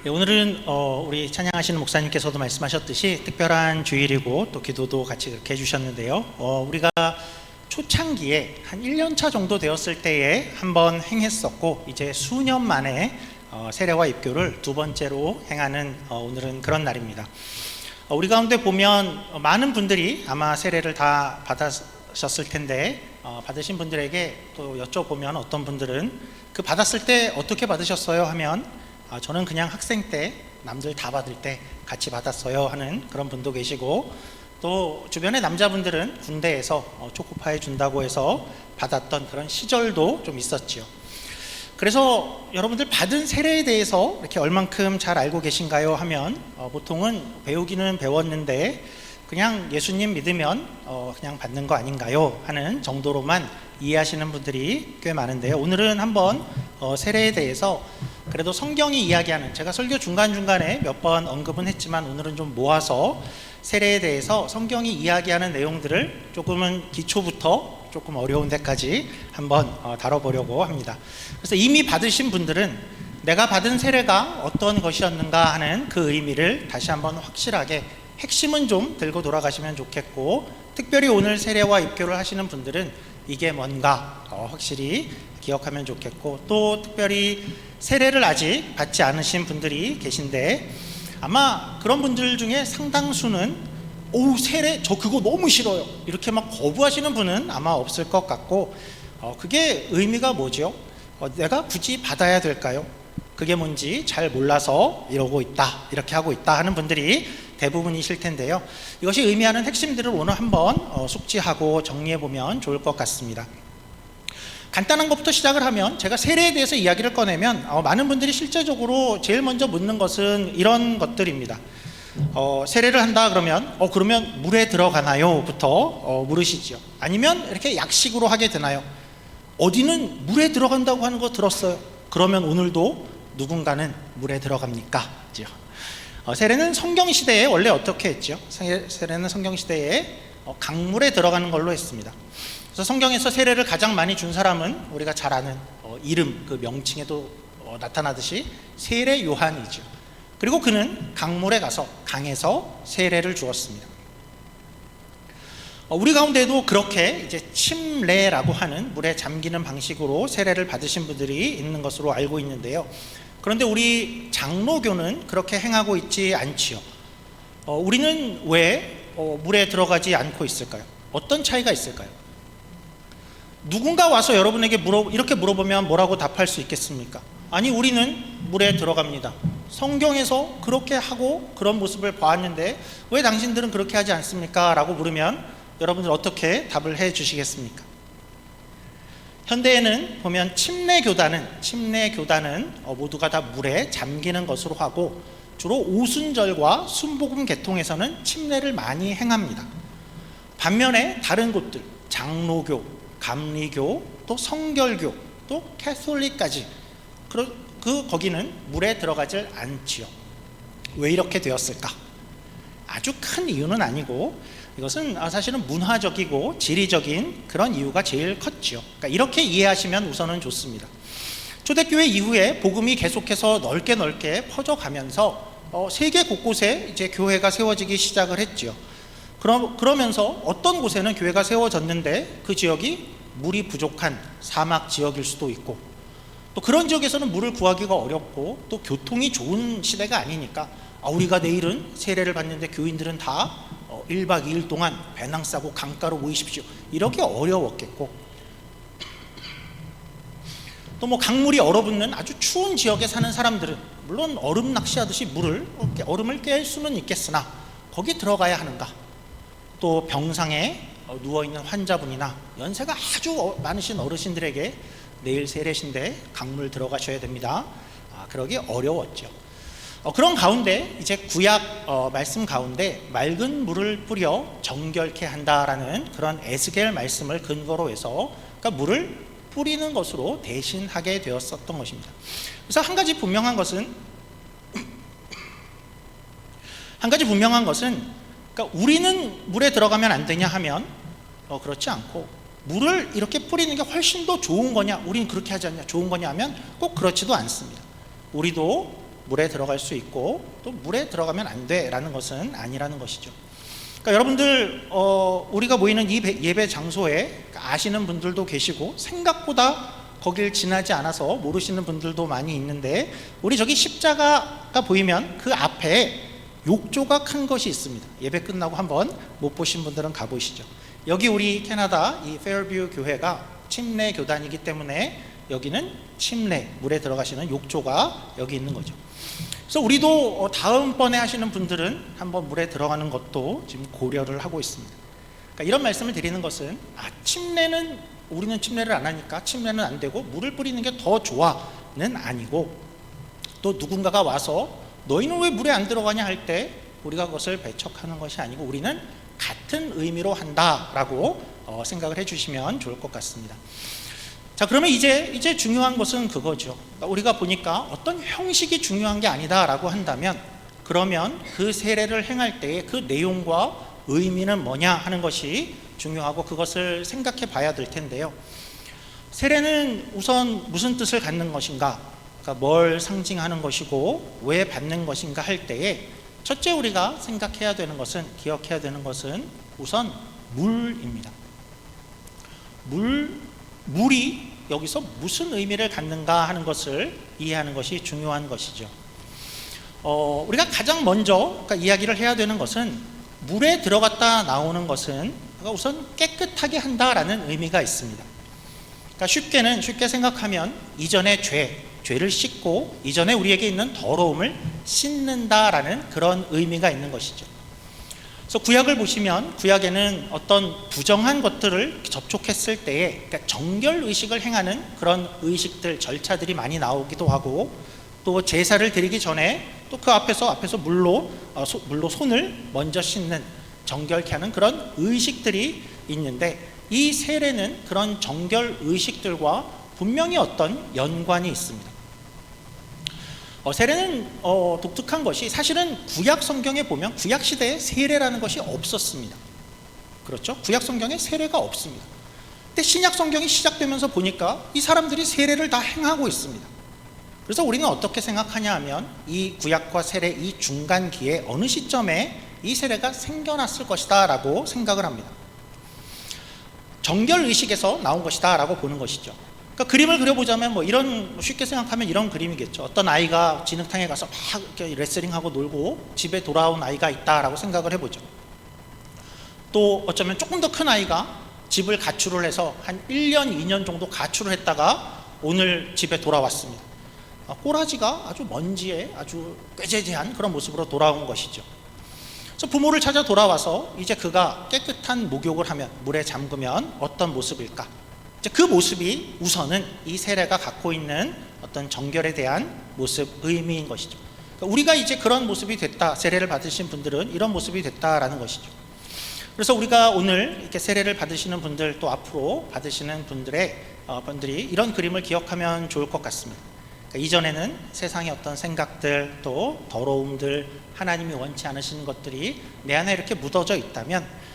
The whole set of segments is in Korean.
네, 오늘은 우리 찬양하시는 목사님께서도 말씀하셨듯이 특별한 주일이고 또 기도도 같이 그렇게 해주셨는데요. 우리가 초창기에 한 1년차 정도 되었을 때에 한번 행했었고 이제 수년 만에 세례와 입교를 두 번째로 행하는 오늘은 그런 날입니다. 우리 가운데 보면 많은 분들이 아마 세례를 다 받으셨을 텐데 받으신 분들에게 또 여쭤보면 어떤 분들은 그 받았을 때 어떻게 받으셨어요 하면 저는 그냥 학생 때 남들 다 받을 때 같이 받았어요 하는 그런 분도 계시고, 또 주변의 남자분들은 군대에서 초코파이 준다고 해서 받았던 그런 시절도 좀 있었지요. 그래서 여러분들 받은 세례에 대해서 이렇게 얼만큼 잘 알고 계신가요 하면 보통은 배우기는 배웠는데 그냥 예수님 믿으면 그냥 받는 거 아닌가요 하는 정도로만 이해하시는 분들이 꽤 많은데요. 오늘은 한번 세례에 대해서 그래도 성경이 이야기하는, 제가 설교 중간중간에 몇 번 언급은 했지만 오늘은 좀 모아서 세례에 대해서 성경이 이야기하는 내용들을 조금은 기초부터 조금 어려운 데까지 한번 다뤄보려고 합니다. 그래서 이미 받으신 분들은 내가 받은 세례가 어떤 것이었는가 하는 그 의미를 다시 한번 확실하게 핵심은 좀 들고 돌아가시면 좋겠고, 특별히 오늘 세례와 입교를 하시는 분들은 이게 뭔가 확실히 기억하면 좋겠고, 또 특별히 세례를 아직 받지 않으신 분들이 계신데 아마 그런 분들 중에 상당수는 세례 저 그거 너무 싫어요 이렇게 막 거부하시는 분은 아마 없을 것 같고, 그게 의미가 뭐죠? 내가 굳이 받아야 될까요? 그게 뭔지 잘 몰라서 이러고 있다, 이렇게 하고 있다 하는 분들이 대부분이실 텐데요. 이것이 의미하는 핵심들을 오늘 한번 숙지하고 정리해보면 좋을 것 같습니다. 간단한 것부터 시작을 하면, 제가 세례에 대해서 이야기를 꺼내면 많은 분들이 실제적으로 제일 먼저 묻는 것은 이런 것들입니다. 세례를 한다 그러면 그러면 물에 들어가나요? 부터 물으시죠. 아니면 이렇게 약식으로 하게 되나요? 어디는 물에 들어간다고 하는 거 들었어요. 그러면 오늘도 누군가는 물에 들어갑니까? 세례는 성경시대에 원래 어떻게 했죠? 세례는 성경시대에 강물에 들어가는 걸로 했습니다. 그래서 성경에서 세례를 가장 많이 준 사람은 우리가 잘 아는 이름, 그 명칭에도 나타나듯이 세례 요한이죠. 그리고 그는 강물에 가서 강에서 세례를 주었습니다. 우리 가운데도 그렇게 이제 침례라고 하는 물에 잠기는 방식으로 세례를 받으신 분들이 있는 것으로 알고 있는데요. 그런데 우리 장로교는 그렇게 행하고 있지 않지요. 우리는 왜 물에 들어가지 않고 있을까요? 어떤 차이가 있을까요? 누군가 와서 여러분에게 이렇게 물어보면 뭐라고 답할 수 있겠습니까? 아니, 우리는 물에 들어갑니다. 성경에서 그렇게 하고 그런 모습을 보았는데 왜 당신들은 그렇게 하지 않습니까? 라고 물으면 여러분들 어떻게 답을 해 주시겠습니까? 현대에는 보면 침례교단은 모두가 다 물에 잠기는 것으로 하고, 주로 오순절과 순복음 계통에서는 침례를 많이 행합니다. 반면에 다른 곳들, 장로교, 감리교, 또 성결교, 또 캐톨릭까지 거기는 물에 들어가질 않지요. 왜 이렇게 되었을까? 아주 큰 이유는 아니고 이것은 사실은 문화적이고 지리적인 그런 이유가 제일 컸지요. 그러니까 이렇게 이해하시면 우선은 좋습니다. 초대교회 이후에 복음이 계속해서 넓게 퍼져가면서 세계 곳곳에 이제 교회가 세워지기 시작을 했지요. 그러면서 어떤 곳에는 교회가 세워졌는데 그 지역이 물이 부족한 사막 지역일 수도 있고, 또 그런 지역에서는 물을 구하기가 어렵고 또 교통이 좋은 시대가 아니니까 우리가 내일은 세례를 받는데 교인들은 다 1박 2일 동안 배낭 싸고 강가로 모이십시오, 이렇게 어려웠겠고, 또 뭐 강물이 얼어붙는 아주 추운 지역에 사는 사람들은 물론 얼음 낚시하듯이 얼음을 깰 수는 있겠으나 거기 들어가야 하는가, 또 병상에 누워있는 환자분이나 연세가 아주 많으신 어르신들에게 내일 세례신데 강물 들어가셔야 됩니다. 그러기 어려웠죠. 그런 가운데 이제 구약 말씀 가운데 맑은 물을 뿌려 정결케 한다라는 그런 에스겔 말씀을 근거로 해서, 그러니까 물을 뿌리는 것으로 대신하게 되었었던 것입니다. 그래서 한 가지 분명한 것은 그러니까 우리는 물에 들어가면 안 되냐 하면 그렇지 않고, 물을 이렇게 뿌리는 게 훨씬 더 좋은 거냐, 우리는 그렇게 하지 않냐, 좋은 거냐 하면 꼭 그렇지도 않습니다. 우리도 물에 들어갈 수 있고 또 물에 들어가면 안 돼라는 것은 아니라는 것이죠. 그러니까 여러분들 우리가 모이는 이 예배 장소에 아시는 분들도 계시고 생각보다 거길 지나지 않아서 모르시는 분들도 많이 있는데, 우리 저기 십자가가 보이면 그 앞에 욕조가 큰 것이 있습니다. 예배 끝나고 한번 못 보신 분들은 가보시죠. 여기 우리 캐나다 이 페어뷰 교회가 침례 교단이기 때문에 여기는 침례, 물에 들어가시는 욕조가 여기 있는 거죠. 그래서 우리도 다음번에 하시는 분들은 한번 물에 들어가는 것도 지금 고려를 하고 있습니다. 그러니까 이런 말씀을 드리는 것은 침례는 우리는 침례를 안 하니까 침례는 안 되고 물을 뿌리는 게 더 좋아는 아니고, 또 누군가가 와서 너희는 왜 물에 안 들어가냐 할 때 우리가 그것을 배척하는 것이 아니고 우리는 같은 의미로 한다라고 생각을 해주시면 좋을 것 같습니다. 자, 그러면 이제 중요한 것은 그거죠. 그러니까 우리가 보니까 어떤 형식이 중요한 게 아니다라고 한다면, 그러면 그 세례를 행할 때의 그 내용과 의미는 뭐냐 하는 것이 중요하고 그것을 생각해 봐야 될 텐데요. 세례는 우선 무슨 뜻을 갖는 것인가, 그러니까 뭘 상징하는 것이고 왜 받는 것인가 할 때에 첫째 우리가 생각해야 되는 것은, 기억해야 되는 것은 우선 물입니다. 물이 여기서 무슨 의미를 갖는가 하는 것을 이해하는 것이 중요한 것이죠. 우리가 가장 먼저 그러니까 이야기를 해야 되는 것은, 물에 들어갔다 나오는 것은 우선 깨끗하게 한다라는 의미가 있습니다. 그러니까 쉽게 생각하면 이전의 죄를 씻고 이전에 우리에게 있는 더러움을 씻는다라는 그런 의미가 있는 것이죠. 그래서 구약을 보시면 구약에는 어떤 부정한 것들을 접촉했을 때에 그러니까 정결 의식을 행하는 그런 의식들, 절차들이 많이 나오기도 하고, 또 제사를 드리기 전에 또 그 앞에서 물로 손을 먼저 씻는, 정결케 하는 그런 의식들이 있는데, 이 세례는 그런 정결 의식들과 분명히 어떤 연관이 있습니다. 세례는 독특한 것이, 사실은 구약 성경에 보면 구약 시대에 세례라는 것이 없었습니다. 그렇죠? 구약 성경에 세례가 없습니다. 근데 신약 성경이 시작되면서 보니까 이 사람들이 세례를 다 행하고 있습니다. 그래서 우리는 어떻게 생각하냐 하면, 이 구약과 세례 이 중간기에 어느 시점에 이 세례가 생겨났을 것이다 라고 생각을 합니다. 정결 의식에서 나온 것이다 라고 보는 것이죠. 그러니까 그림을 그려보자면 쉽게 생각하면 이런 그림이겠죠. 어떤 아이가 진흙탕에 가서 막 이렇게 레슬링하고 놀고 집에 돌아온 아이가 있다라고 생각을 해보죠. 또 어쩌면 조금 더 큰 아이가 집을 가출을 해서 한 1년, 2년 정도 가출을 했다가 오늘 집에 돌아왔습니다. 꼬라지가 아주 먼지에 아주 꾀재재한 그런 모습으로 돌아온 것이죠. 그래서 부모를 찾아 돌아와서 이제 그가 깨끗한 목욕을 하면, 물에 잠그면 어떤 모습일까? 그 모습이 우선은 이 세례가 갖고 있는 어떤 정결에 대한 모습, 의미인 것이죠. 그러니까 우리가 이제 그런 모습이 됐다, 세례를 받으신 분들은 이런 모습이 됐다라는 것이죠. 그래서 우리가 오늘 이렇게 세례를 받으시는 분들, 또 앞으로 받으시는 분들이 이런 그림을 기억하면 좋을 것 같습니다. 그러니까 이전에는 세상의 어떤 생각들, 또 더러움들, 하나님이 원치 않으시는 것들이 내 안에 이렇게 묻어져 있다면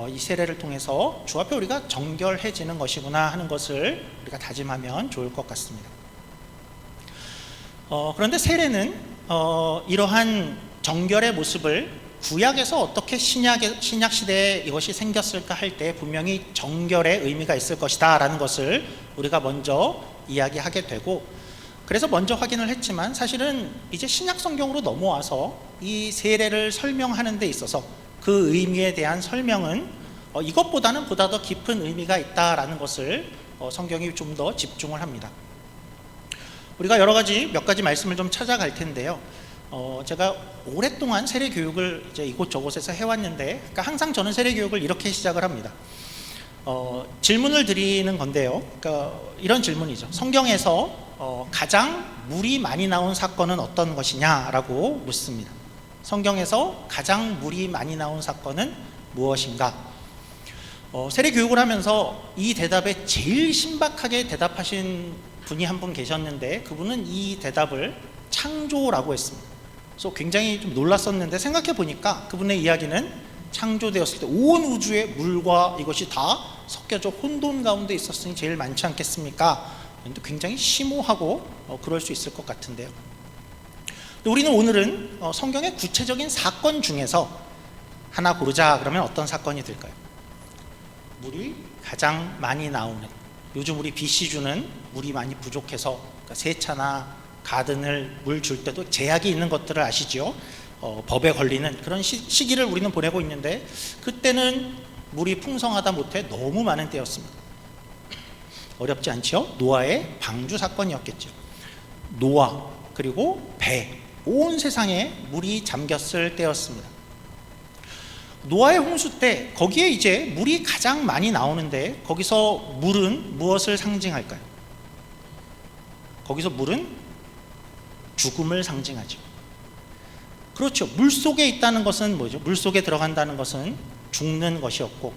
이 세례를 통해서 주 앞에 우리가 정결해지는 것이구나 하는 것을 우리가 다짐하면 좋을 것 같습니다. 그런데 세례는 이러한 정결의 모습을 구약에서 어떻게 신약 시대에 이것이 생겼을까 할 때 분명히 정결의 의미가 있을 것이다 라는 것을 우리가 먼저 이야기하게 되고, 그래서 먼저 확인을 했지만 사실은 이제 신약 성경으로 넘어와서 이 세례를 설명하는 데 있어서 그 의미에 대한 설명은 이것보다는 보다 더 깊은 의미가 있다라는 것을 성경이 좀 더 집중을 합니다. 우리가 몇 가지 말씀을 좀 찾아갈 텐데요. 제가 오랫동안 세례 교육을 이제 이곳저곳에서 해왔는데, 그러니까 항상 저는 세례 교육을 이렇게 시작을 합니다. 질문을 드리는 건데요. 그러니까 이런 질문이죠. 성경에서 가장 물이 많이 나온 사건은 어떤 것이냐라고 묻습니다. 성경에서 가장 물이 많이 나온 사건은 무엇인가? 세례 교육을 하면서 이 대답에 제일 신박하게 대답하신 분이 한 분 계셨는데, 그분은 이 대답을 창조라고 했습니다. 그래서 굉장히 좀 놀랐었는데, 생각해 보니까 그분의 이야기는 창조되었을 때 온 우주의 물과 이것이 다 섞여져 혼돈 가운데 있었으니 제일 많지 않겠습니까? 굉장히 심오하고 그럴 수 있을 것 같은데요. 우리는 오늘은 성경의 구체적인 사건 중에서 하나 고르자 그러면 어떤 사건이 될까요? 물이 가장 많이 나오는, 요즘 우리 BC주는 물이 많이 부족해서 그러니까 세차나 가든을 물 줄 때도 제약이 있는 것들을 아시죠? 법에 걸리는 그런 시기를 우리는 보내고 있는데, 그때는 물이 풍성하다 못해 너무 많은 때였습니다. 어렵지 않죠? 노아의 방주 사건이었겠죠. 노아 그리고 배, 온 세상에 물이 잠겼을 때였습니다. 노아의 홍수 때 거기에 이제 물이 가장 많이 나오는데, 거기서 물은 무엇을 상징할까요? 거기서 물은 죽음을 상징하죠. 그렇죠. 물 속에 있다는 것은 뭐죠? 물 속에 들어간다는 것은 죽는 것이었고,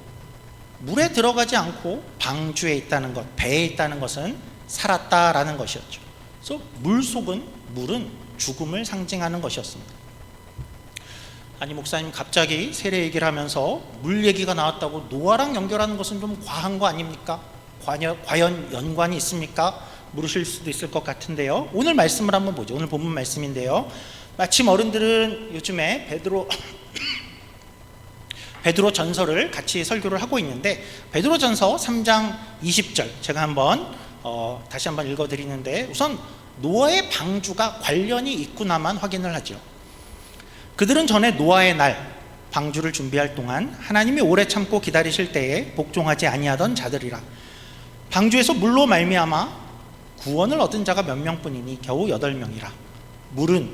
물에 들어가지 않고 방주에 있다는 것, 배에 있다는 것은 살았다라는 것이었죠. 그래서 물은 죽음을 상징하는 것이었습니다. 아니 목사님, 갑자기 세례 얘기를 하면서 물 얘기가 나왔다고 노아랑 연결하는 것은 좀 과한 거 아닙니까? 과연 연관이 있습니까? 물으실 수도 있을 것 같은데요. 오늘 말씀을 한번 보죠. 오늘 본문 말씀인데요. 마침 어른들은 요즘에 베드로 전서를 같이 설교를 하고 있는데, 베드로 전서 3장 20절 제가 한번 다시 한번 읽어드리는데, 우선 노아의 방주가 관련이 있구나만 확인을 하죠. 그들은 전에 노아의 날 방주를 준비할 동안 하나님이 오래 참고 기다리실 때에 복종하지 아니하던 자들이라. 방주에서 물로 말미암아 구원을 얻은 자가 몇 명뿐이니 겨우 8명이라. 물은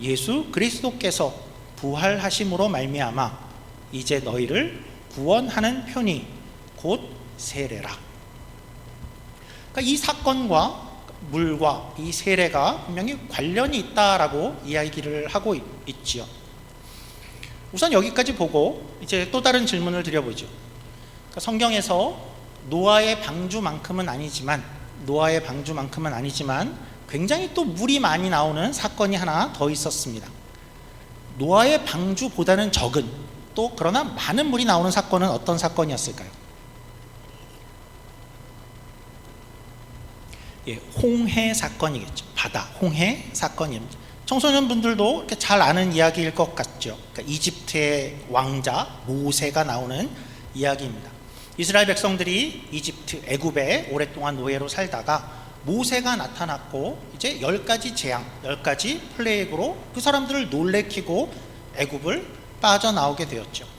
예수 그리스도께서 부활하심으로 말미암아 이제 너희를 구원하는 편이 곧 세례라. 그러니까 이 사건과 물과 이 세례가 분명히 관련이 있다라고 이야기를 하고 있지요. 우선 여기까지 보고 이제 또 다른 질문을 드려보죠. 그러니까 성경에서 노아의 방주만큼은 아니지만 굉장히 또 물이 많이 나오는 사건이 하나 더 있었습니다. 노아의 방주보다는 적은, 또 그러나 많은 물이 나오는 사건은 어떤 사건이었을까요? 예, 홍해 사건이겠죠. 바다, 홍해 사건입니다. 청소년분들도 이렇게 잘 아는 이야기일 것 같죠. 그러니까 이집트의 왕자 모세가 나오는 이야기입니다. 이스라엘 백성들이 애굽에 오랫동안 노예로 살다가 모세가 나타났고, 이제 10가지 재앙, 10가지 플레이그로 그 사람들을 놀래키고 애굽을 빠져나오게 되었죠.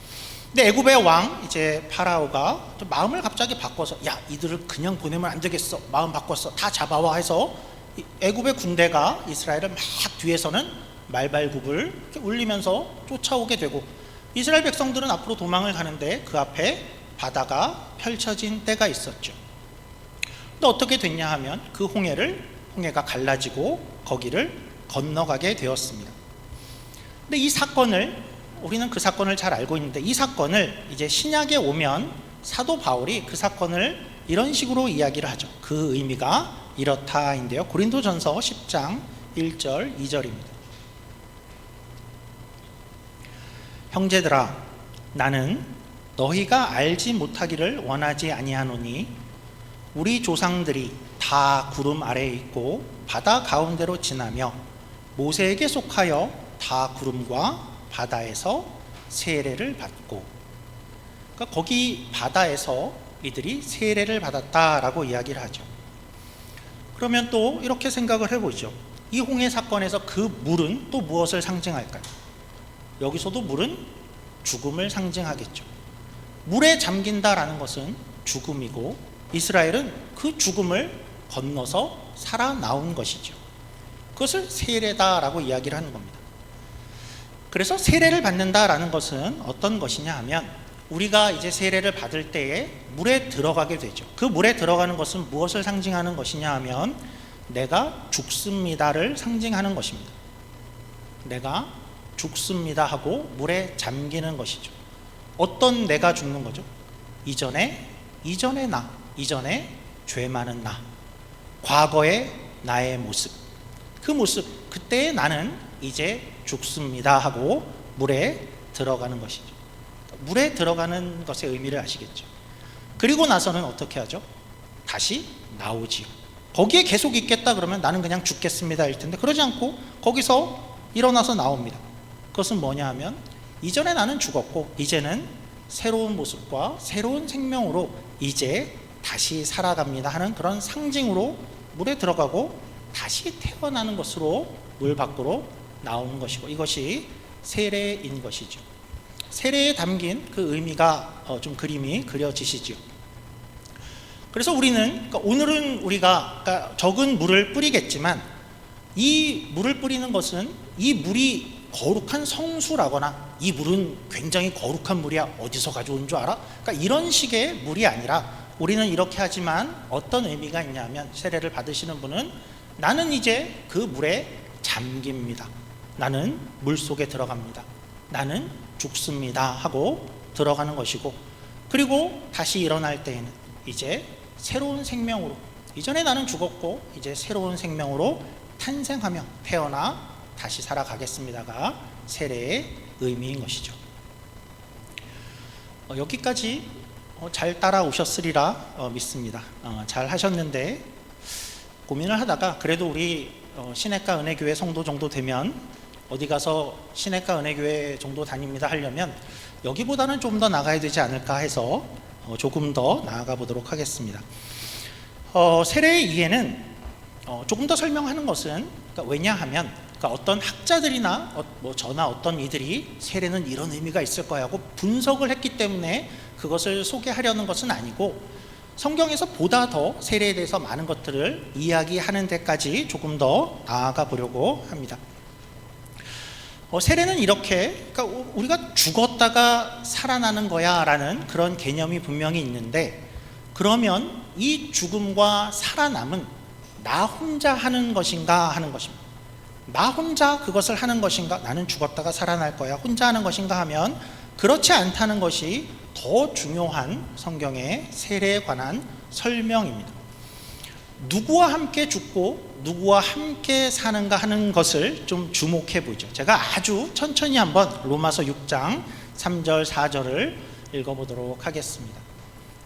근데 애굽의 왕 이제 파라오가 마음을 갑자기 바꿔서, 야, 이들을 그냥 보내면 안 되겠어, 마음 바꿨어, 다 잡아와 해서 애굽의 군대가 이스라엘을 막 뒤에서는 말발굽을 이렇게 울리면서 쫓아오게 되고, 이스라엘 백성들은 앞으로 도망을 가는데 그 앞에 바다가 펼쳐진 때가 있었죠. 근데 어떻게 됐냐 하면 그 홍해가 갈라지고 거기를 건너가게 되었습니다. 근데 이 사건을, 우리는 그 사건을 잘 알고 있는데, 이 사건을 이제 신약에 오면 사도 바울이 그 사건을 이런 식으로 이야기를 하죠. 그 의미가 이렇다인데요. 고린도전서 10장 1절 2절입니다. 형제들아, 나는 너희가 알지 못하기를 원하지 아니하노니 우리 조상들이 다 구름 아래에 있고 바다 가운데로 지나며 모세에게 속하여 다 구름과 바다에서 세례를 받고, 그러니까 거기 바다에서 이들이 세례를 받았다라고 이야기를 하죠. 그러면 또 이렇게 생각을 해보죠. 이 홍해 사건에서 그 물은 또 무엇을 상징할까요? 여기서도 물은 죽음을 상징하겠죠. 물에 잠긴다라는 것은 죽음이고, 이스라엘은 그 죽음을 건너서 살아나온 것이죠. 그것을 세례다라고 이야기를 하는 겁니다. 그래서 세례를 받는다라는 것은 어떤 것이냐 하면, 우리가 이제 세례를 받을 때에 물에 들어가게 되죠. 그 물에 들어가는 것은 무엇을 상징하는 것이냐 하면 내가 죽습니다를 상징하는 것입니다. 내가 죽습니다 하고 물에 잠기는 것이죠. 어떤 내가 죽는 거죠? 이전에 이전에 죄 많은 나, 과거의 나의 모습, 그 모습, 그때의 나는 이제 죽습니다 하고 물에 들어가는 것이죠. 물에 들어가는 것의 의미를 아시겠죠? 그리고 나서는 어떻게 하죠? 다시 나오지요. 거기에 계속 있겠다 그러면 나는 그냥 죽겠습니다 일 텐데, 그러지 않고 거기서 일어나서 나옵니다. 그것은 뭐냐 하면, 이전에 나는 죽었고 이제는 새로운 모습과 새로운 생명으로 이제 다시 살아갑니다 하는 그런 상징으로 물에 들어가고 다시 태어나는 것으로 물 밖으로 나오는 것이고, 이것이 세례인 것이죠. 세례에 담긴 그 의미가 좀 그림이 그려지시죠. 그래서 우리는, 그러니까 오늘은 우리가 적은 물을 뿌리겠지만, 이 물을 뿌리는 것은 이 물이 거룩한 성수라거나 이 물은 굉장히 거룩한 물이야, 어디서 가져온 줄 알아? 그러니까 이런 식의 물이 아니라, 우리는 이렇게 하지만 어떤 의미가 있냐면, 세례를 받으시는 분은 나는 이제 그 물에 잠깁니다, 나는 물 속에 들어갑니다, 나는 죽습니다 하고 들어가는 것이고, 그리고 다시 일어날 때에는 이제 새로운 생명으로, 이전에 나는 죽었고 이제 새로운 생명으로 탄생하며 태어나 다시 살아가겠습니다가 세례의 의미인 것이죠. 여기까지 잘 따라오셨으리라 믿습니다. 잘 하셨는데, 고민을 하다가 그래도 우리 시냇가 은혜교회 성도 정도 되면 어디 가서 시냇가 은혜교회 정도 다닙니다 하려면 여기보다는 좀 더 나가야 되지 않을까 해서 조금 더 나아가 보도록 하겠습니다. 세례의 이해는 조금 더 설명하는 것은, 그러니까 왜냐하면 어떤 학자들이나 저나 어떤 이들이 세례는 이런 의미가 있을 거야 하고 분석을 했기 때문에 그것을 소개하려는 것은 아니고, 성경에서 보다 더 세례에 대해서 많은 것들을 이야기하는 데까지 조금 더 나아가 보려고 합니다. 세례는 이렇게, 그러니까 우리가 죽었다가 살아나는 거야 라는 그런 개념이 분명히 있는데, 그러면 이 죽음과 살아남은 나 혼자 하는 것인가 하는 것입니다. 나 혼자 그것을 하는 것인가, 나는 죽었다가 살아날 거야 혼자 하는 것인가 하면 그렇지 않다는 것이 더 중요한 성경의 세례에 관한 설명입니다. 누구와 함께 죽고 누구와 함께 사는가 하는 것을 좀 주목해 보죠. 제가 아주 천천히 한번 로마서 6장 3절 4절을 읽어보도록 하겠습니다.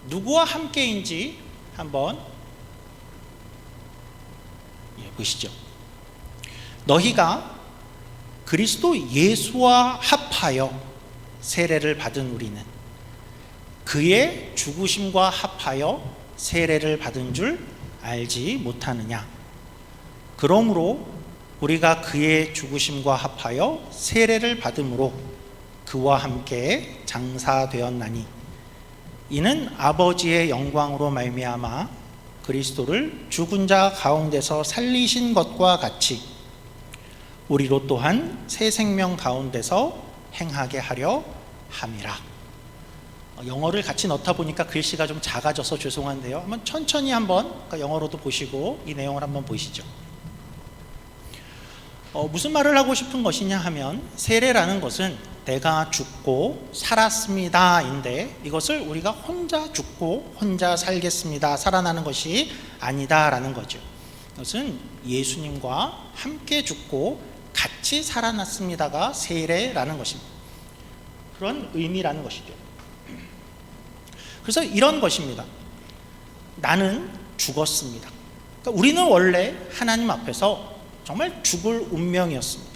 누구와 함께인지 한번 보시죠. 너희가 그리스도 예수와 합하여 세례를 받은 우리는 그의 죽으심과 합하여 세례를 받은 줄 알지 못하느냐. 그러므로 우리가 그의 죽으심과 합하여 세례를 받음으로 그와 함께 장사되었나니, 이는 아버지의 영광으로 말미암아 그리스도를 죽은 자 가운데서 살리신 것과 같이 우리로 또한 새 생명 가운데서 행하게 하려 함이라. 영어를 같이 넣다 보니까 글씨가 좀 작아져서 죄송한데요, 한번 천천히 한번 영어로도 보시고 이 내용을 한번 보시죠. 무슨 말을 하고 싶은 것이냐 하면, 세례라는 것은 내가 죽고 살았습니다 인데, 이것을 우리가 혼자 죽고 혼자 살겠습니다, 살아나는 것이 아니다 라는 거죠. 이것은 예수님과 함께 죽고 같이 살아났습니다가 세례라는 것입니다. 그런 의미라는 것이죠. 그래서 이런 것입니다. 나는 죽었습니다. 그러니까 우리는 원래 하나님 앞에서 정말 죽을 운명이었습니다.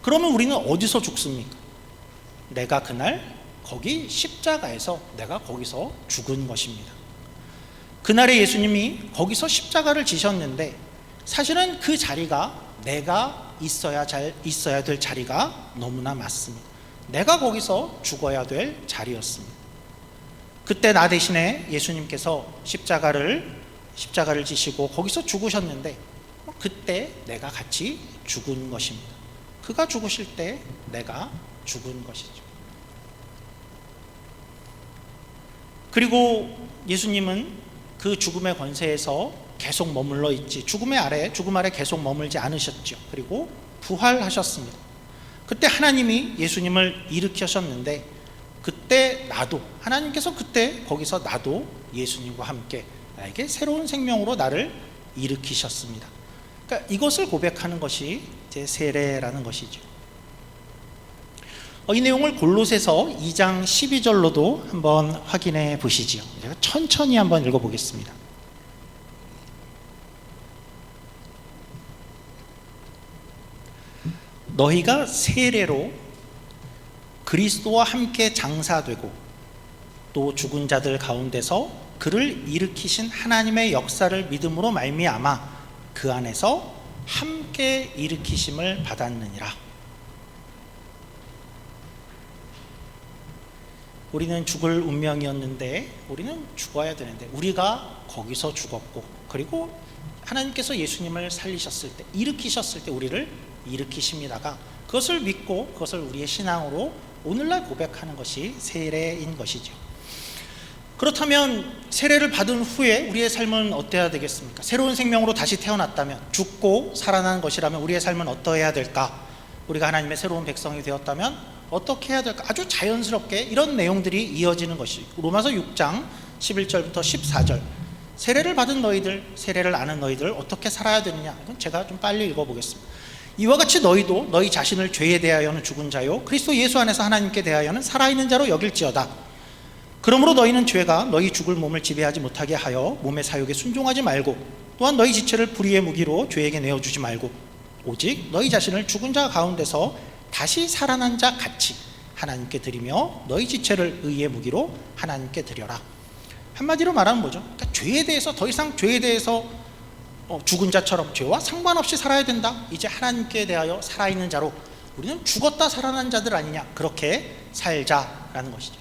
그러면 우리는 어디서 죽습니까? 내가 그날 거기 십자가에서 내가 거기서 죽은 것입니다. 그날에 예수님이 거기서 십자가를 지셨는데, 사실은 그 자리가 내가 있어야 될 자리가 너무나 맞습니다. 내가 거기서 죽어야 될 자리였습니다. 그때 나 대신에 예수님께서 십자가를 지시고 거기서 죽으셨는데, 그때 내가 같이 죽은 것입니다. 그가 죽으실 때 내가 죽은 것이죠. 그리고 예수님은 그 죽음의 권세에서 계속 머물러 있지, 죽음 아래 계속 머물지 않으셨죠. 그리고 부활하셨습니다. 그때 하나님이 예수님을 일으키셨는데, 그때 나도, 하나님께서 그때 거기서 나도 예수님과 함께 나에게 새로운 생명으로 나를 일으키셨습니다. 그러니까 이것을 고백하는 것이 제 세례라는 것이죠. 이 내용을 골로새서 2장 12절로도 한번 확인해 보시지요. 제가 천천히 한번 읽어보겠습니다. 너희가 세례로 그리스도와 함께 장사되고 또 죽은 자들 가운데서 그를 일으키신 하나님의 역사를 믿음으로 말미암아 그 안에서 함께 일으키심을 받았느니라. 우리는 죽을 운명이었는데, 우리는 죽어야 되는데 우리가 거기서 죽었고, 그리고 하나님께서 예수님을 살리셨을 때, 일으키셨을 때 우리를 일으키십니다가, 그것을 믿고 그것을 우리의 신앙으로 오늘날 고백하는 것이 세례인 것이죠. 그렇다면 세례를 받은 후에 우리의 삶은 어때야 되겠습니까? 새로운 생명으로 다시 태어났다면, 죽고 살아난 것이라면 우리의 삶은 어떠해야 될까? 우리가 하나님의 새로운 백성이 되었다면 어떻게 해야 될까? 아주 자연스럽게 이런 내용들이 이어지는 것이 로마서 6장 11절부터 14절. 세례를 받은 너희들, 세례를 아는 너희들 어떻게 살아야 되느냐? 이건 제가 좀 빨리 읽어보겠습니다. 이와 같이 너희도 너희 자신을 죄에 대하여는 죽은 자요 그리스도 예수 안에서 하나님께 대하여는 살아있는 자로 여길지어다. 그러므로 너희는 죄가 너희 죽을 몸을 지배하지 못하게 하여 몸의 사욕에 순종하지 말고, 또한 너희 지체를 불의의 무기로 죄에게 내어주지 말고, 오직 너희 자신을 죽은 자 가운데서 다시 살아난 자 같이 하나님께 드리며 너희 지체를 의의 무기로 하나님께 드려라. 한마디로 말하면 뭐죠? 그러니까 죄에 대해서 더 이상 죄에 대해서 죽은 자처럼 죄와 상관없이 살아야 된다. 이제 하나님께 대하여 살아있는 자로, 우리는 죽었다 살아난 자들 아니냐, 그렇게 살자라는 것이죠.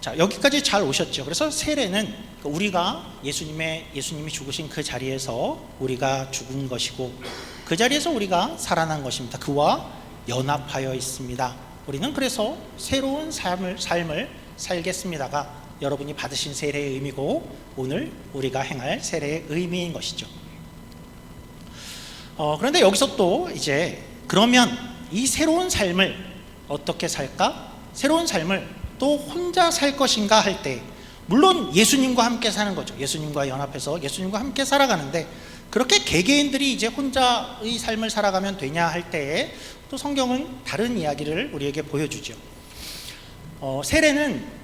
자, 여기까지 잘 오셨죠? 그래서 세례는 우리가 예수님이 죽으신 그 자리에서 우리가 죽은 것이고, 그 자리에서 우리가 살아난 것입니다. 그와 연합하여 있습니다. 우리는 그래서 새로운 삶을 살겠습니다가 여러분이 받으신 세례의 의미고, 오늘 우리가 행할 세례의 의미인 것이죠. 그런데 여기서 또 이제 그러면 이 새로운 삶을 어떻게 살까? 새로운 삶을 또 혼자 살 것인가 할 때, 물론 예수님과 함께 사는 거죠. 예수님과 연합해서 예수님과 함께 살아가는데, 그렇게 개개인들이 이제 혼자의 삶을 살아가면 되냐 할 때에 또 성경은 다른 이야기를 우리에게 보여주죠. 세례는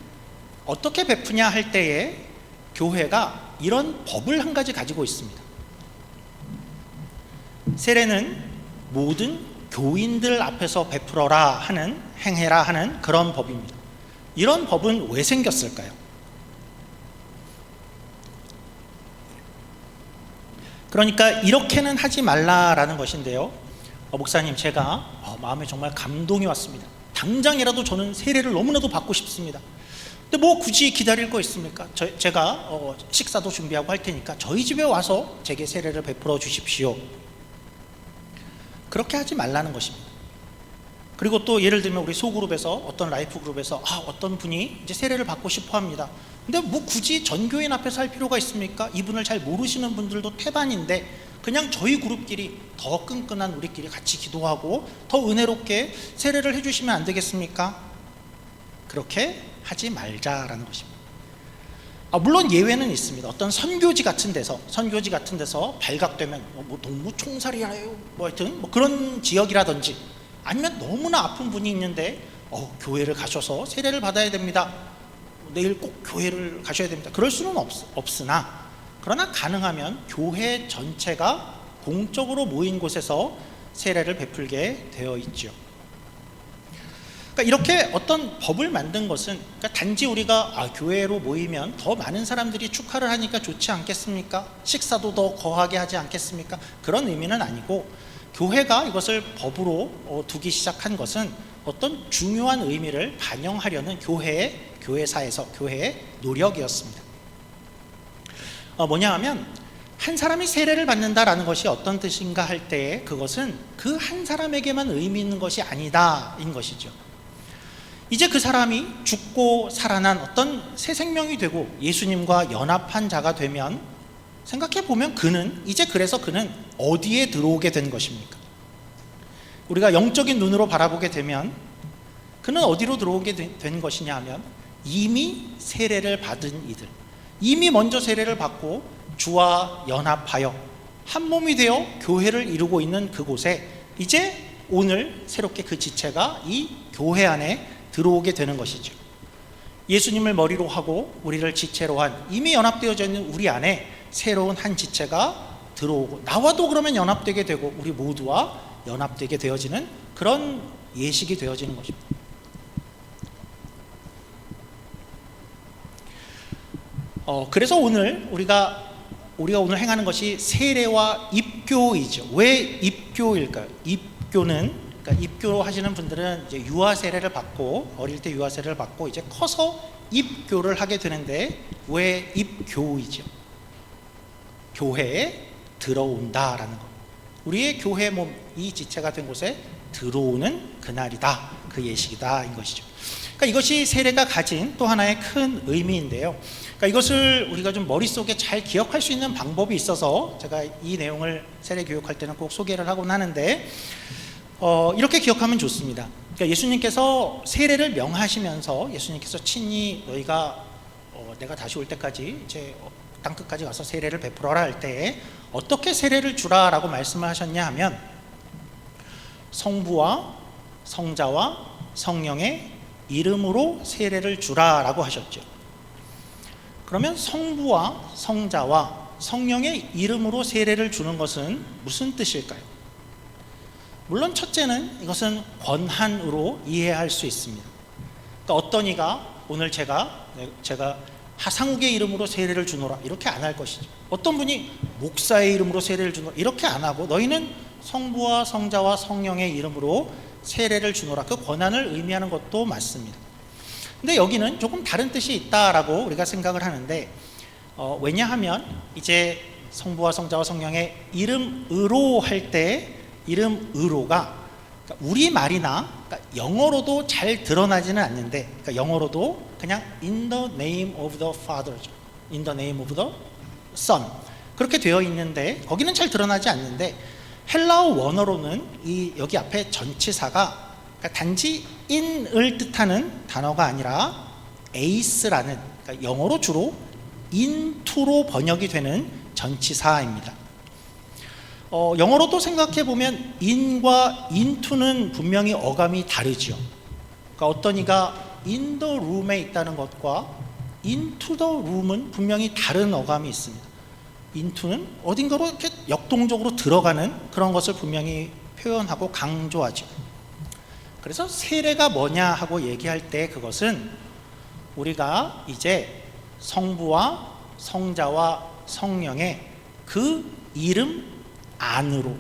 어떻게 베푸냐 할 때에 교회가 이런 법을 한 가지 가지고 있습니다. 세례는 모든 교인들 앞에서 베풀어라 하는, 행해라 하는 그런 법입니다. 이런 법은 왜 생겼을까요? 그러니까 이렇게는 하지 말라라는 것인데요. 목사님, 제가 마음에 정말 감동이 왔습니다. 당장이라도 저는 세례를 너무나도 받고 싶습니다. 근데 뭐 굳이 기다릴 거 있습니까? 제가 식사도 준비하고 할 테니까 저희 집에 와서 제게 세례를 베풀어 주십시오. 그렇게 하지 말라는 것입니다. 그리고 또 예를 들면 우리 소그룹에서, 어떤 라이프 그룹에서 어떤 분이 이제 세례를 받고 싶어 합니다. 근데 뭐 굳이 전교인 앞에서 할 필요가 있습니까? 이분을 잘 모르시는 분들도 태반인데 그냥 저희 그룹끼리, 더 끈끈한 우리끼리 같이 기도하고 더 은혜롭게 세례를 해주시면 안 되겠습니까? 그렇게 하지 말자라는 것입니다. 물론 예외는 있습니다. 어떤 선교지 같은 데서 발각되면 뭐 동무 총살이라요, 뭐 하여튼 뭐 그런 지역이라든지, 아니면 너무나 아픈 분이 있는데 교회를 가셔서 세례를 받아야 됩니다, 내일 꼭 교회를 가셔야 됩니다, 그럴 수는 없으나, 그러나 가능하면 교회 전체가 공적으로 모인 곳에서 세례를 베풀게 되어 있죠. 그러니까 이렇게 어떤 법을 만든 것은, 그러니까 단지 우리가 교회로 모이면 더 많은 사람들이 축하를 하니까 좋지 않겠습니까? 식사도 더 거하게 하지 않겠습니까? 그런 의미는 아니고, 교회가 이것을 법으로 두기 시작한 것은 어떤 중요한 의미를 반영하려는 교회사에서 교회의 노력이었습니다. 뭐냐 하면, 한 사람이 세례를 받는다라는 것이 어떤 뜻인가 할 때에 그것은 그 한 사람에게만 의미 있는 것이 아니다인 것이죠. 이제 그 사람이 죽고 살아난 어떤 새 생명이 되고 예수님과 연합한 자가 되면, 생각해보면 그래서 그는 어디에 들어오게 된 것입니까? 우리가 영적인 눈으로 바라보게 되면 그는 어디로 들어오게 된 것이냐 하면, 이미 세례를 받은 이들, 이미 먼저 세례를 받고 주와 연합하여 한 몸이 되어 교회를 이루고 있는 그곳에 이제 오늘 새롭게 그 지체가 이 교회 안에 들어오게 되는 것이죠. 예수님을 머리로 하고 우리를 지체로 한, 이미 연합되어져 있는 우리 안에 새로운 한 지체가 들어오고 나와도 그러면 연합되게 되고 우리 모두와 연합되게 되어지는 그런 예식이 되어지는 것입니다. 그래서 오늘 우리가 오늘 행하는 것이 세례와 입교이죠. 왜 입교일까요? 그러니까 입교 하시는 분들은 이제 유아 세례를 받고 어릴 때 유아 세례를 받고 이제 커서 입교를 하게 되는데 왜 입교이죠? 교회에 들어온다라는 것. 우리의 교회 몸, 이 지체가 된 곳에 들어오는 그날이다, 그 예식이다 인 것이죠. 그러니까 이것이 세례가 가진 또 하나의 큰 의미인데요. 그러니까 이것을 우리가 좀 머릿속에 잘 기억할 수 있는 방법이 있어서 제가 이 내용을 세례 교육할 때는 꼭 소개를 하곤 하는데 이렇게 기억하면 좋습니다. 그러니까 예수님께서 세례를 명하시면서 예수님께서 친히 너희가 내가 다시 올 때까지 이제 땅끝까지 가서 세례를 베풀어라 할 때 어떻게 세례를 주라라고 말씀을 하셨냐 하면 성부와 성자와 성령의 이름으로 세례를 주라라고 하셨죠. 그러면 성부와 성자와 성령의 이름으로 세례를 주는 것은 무슨 뜻일까요? 물론 첫째는 이것은 권한으로 이해할 수 있습니다. 그러니까 어떤 이가 오늘 제가 하상욱의 이름으로 세례를 주노라 이렇게 안 할 것이죠. 어떤 분이 목사의 이름으로 세례를 주노라 이렇게 안 하고 너희는 성부와 성자와 성령의 이름으로 세례를 주노라, 그 권한을 의미하는 것도 맞습니다. 근데 여기는 조금 다른 뜻이 있다라고 우리가 생각을 하는데 왜냐하면 이제 성부와 성자와 성령의 이름으로 할 때 이름으로가 그러니까 우리말이나 그러니까 영어로도 잘 드러나지는 않는데 그러니까 영어로도 그냥 in the name of the Father, in the name of the Son 그렇게 되어 있는데 거기는 잘 드러나지 않는데 헬라어 원어로는 이 여기 앞에 전치사가 그러니까 단지 in을 뜻하는 단어가 아니라 ace라는 그러니까 영어로 주로 into로 번역이 되는 전치사입니다. 영어로도 생각해 보면 in과 into는 분명히 어감이 다르죠. 그러니까 어떤 이가 in the room에 있다는 것과 into the room은 분명히 다른 어감이 있습니다. into는 어딘가로 이렇게 역동적으로 들어가는 그런 것을 분명히 표현하고 강조하죠. 그래서 세례가 뭐냐 하고 얘기할 때 그것은 우리가 이제 성부와 성자와 성령의 그 이름 안으로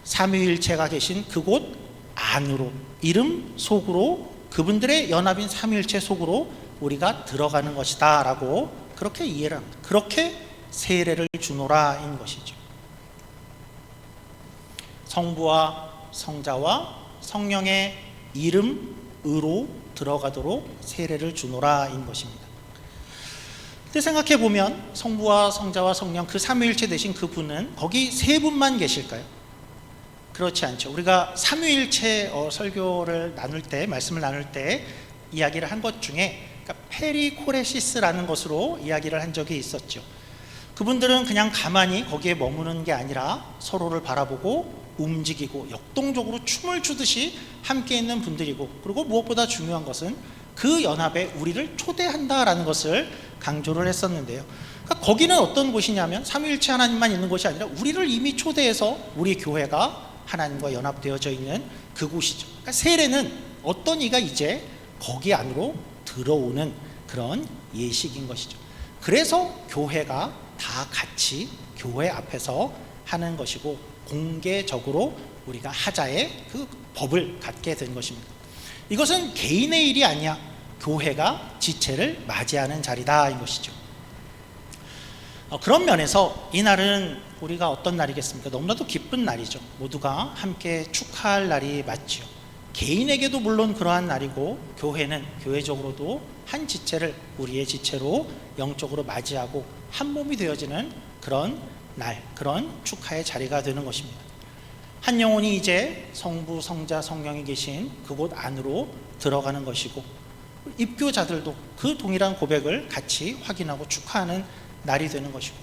삼위일체가 계신 그곳 안으로 이름 속으로 그분들의 연합인 삼위일체 속으로 우리가 들어가는 것이다 라고 그렇게 이해를 합니다. 그렇게 세례를 주노라 인 것이죠. 성부와 성자와 성령의 이름으로 들어가도록 세례를 주노라 인 것입니다. 근데 생각해 보면 성부와 성자와 성령 그 삼위일체 되신 그분은 거기 세 분만 계실까요? 그렇지 않죠. 우리가 삼위일체 설교를 나눌 때 말씀을 나눌 때 이야기를 한 것 중에 그러니까 페리코레시스라는 것으로 이야기를 한 적이 있었죠. 그분들은 그냥 가만히 거기에 머무는 게 아니라 서로를 바라보고 움직이고 역동적으로 춤을 추듯이 함께 있는 분들이고 그리고 무엇보다 중요한 것은 그 연합에 우리를 초대한다라는 것을 강조를 했었는데요. 그러니까 거기는 어떤 곳이냐면 삼위일체 하나님만 있는 곳이 아니라 우리를 이미 초대해서 우리 교회가 하나님과 연합되어져 있는 그곳이죠. 그러니까 세례는 어떤 이가 이제 거기 안으로 들어오는 그런 예식인 것이죠. 그래서 교회가 다 같이 교회 앞에서 하는 것이고 공개적으로 우리가 하자의 그 법을 갖게 된 것입니다. 이것은 개인의 일이 아니야. 교회가 지체를 맞이하는 자리다 인 것이죠. 그런 면에서 이날은 우리가 어떤 날이겠습니까? 너무나도 기쁜 날이죠. 모두가 함께 축하할 날이 맞죠. 개인에게도 물론 그러한 날이고 교회는 교회적으로도 한 지체를 우리의 지체로 영적으로 맞이하고 한 몸이 되어지는 그런 날, 그런 축하의 자리가 되는 것입니다. 한 영혼이 이제 성부, 성자, 성령이 계신 그곳 안으로 들어가는 것이고 입교자들도 그 동일한 고백을 같이 확인하고 축하하는 날이 되는 것이고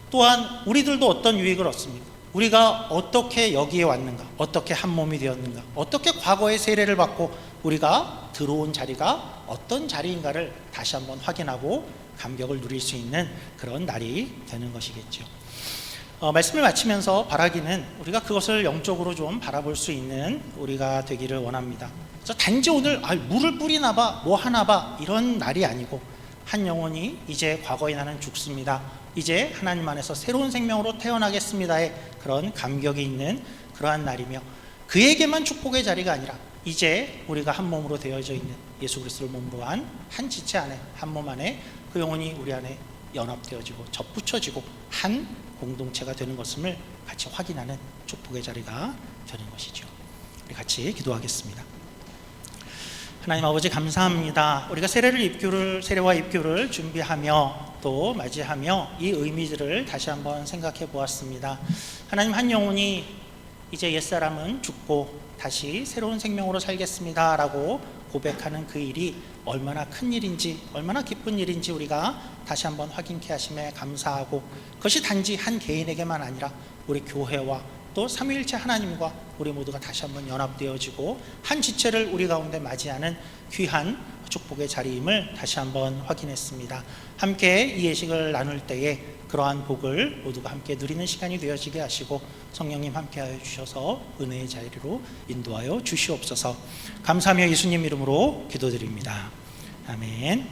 또한 우리들도 어떤 유익을 얻습니까? 우리가 어떻게 여기에 왔는가, 어떻게 한 몸이 되었는가, 어떻게 과거의 세례를 받고 우리가 들어온 자리가 어떤 자리인가를 다시 한번 확인하고 감격을 누릴 수 있는 그런 날이 되는 것이겠죠. 말씀을 마치면서 바라기는 우리가 그것을 영적으로 좀 바라볼 수 있는 우리가 되기를 원합니다. 그래서 단지 오늘 물을 뿌리나 봐, 뭐 하나 봐 이런 날이 아니고 한 영혼이 이제 과거의 나는 죽습니다. 이제 하나님 안에서 새로운 생명으로 태어나겠습니다의 그런 감격이 있는 그러한 날이며 그에게만 축복의 자리가 아니라 이제 우리가 한 몸으로 되어져 있는 예수 그리스도를 몸으로 한 한 지체 안에 한 몸 안에 그 영혼이 우리 안에 연합되어지고 접붙여지고 한 공동체가 되는 것을 같이 확인하는 축복의 자리가 되는 것이죠. 우리 같이 기도하겠습니다. 하나님 아버지 감사합니다. 우리가 세례와 입교를 준비하며 또 맞이하며 이 의미들을 다시 한번 생각해 보았습니다. 하나님 한 영혼이 이제 옛사람은 죽고 다시 새로운 생명으로 살겠습니다 라고 고백하는 그 일이 얼마나 큰 일인지 얼마나 기쁜 일인지 우리가 다시 한번 확인케 하심에 감사하고 그것이 단지 한 개인에게만 아니라 우리 교회와 또 삼위일체 하나님과 우리 모두가 다시 한번 연합되어지고 한 지체를 우리 가운데 맞이하는 귀한 축복의 자리임을 다시 한번 확인했습니다. 함께 이 예식을 나눌 때에 그러한 복을 모두가 함께 누리는 시간이 되어지게 하시고 성령님 함께하여 주셔서 은혜의 자리로 인도하여 주시옵소서. 감사하며 예수님 이름으로 기도드립니다. 아멘.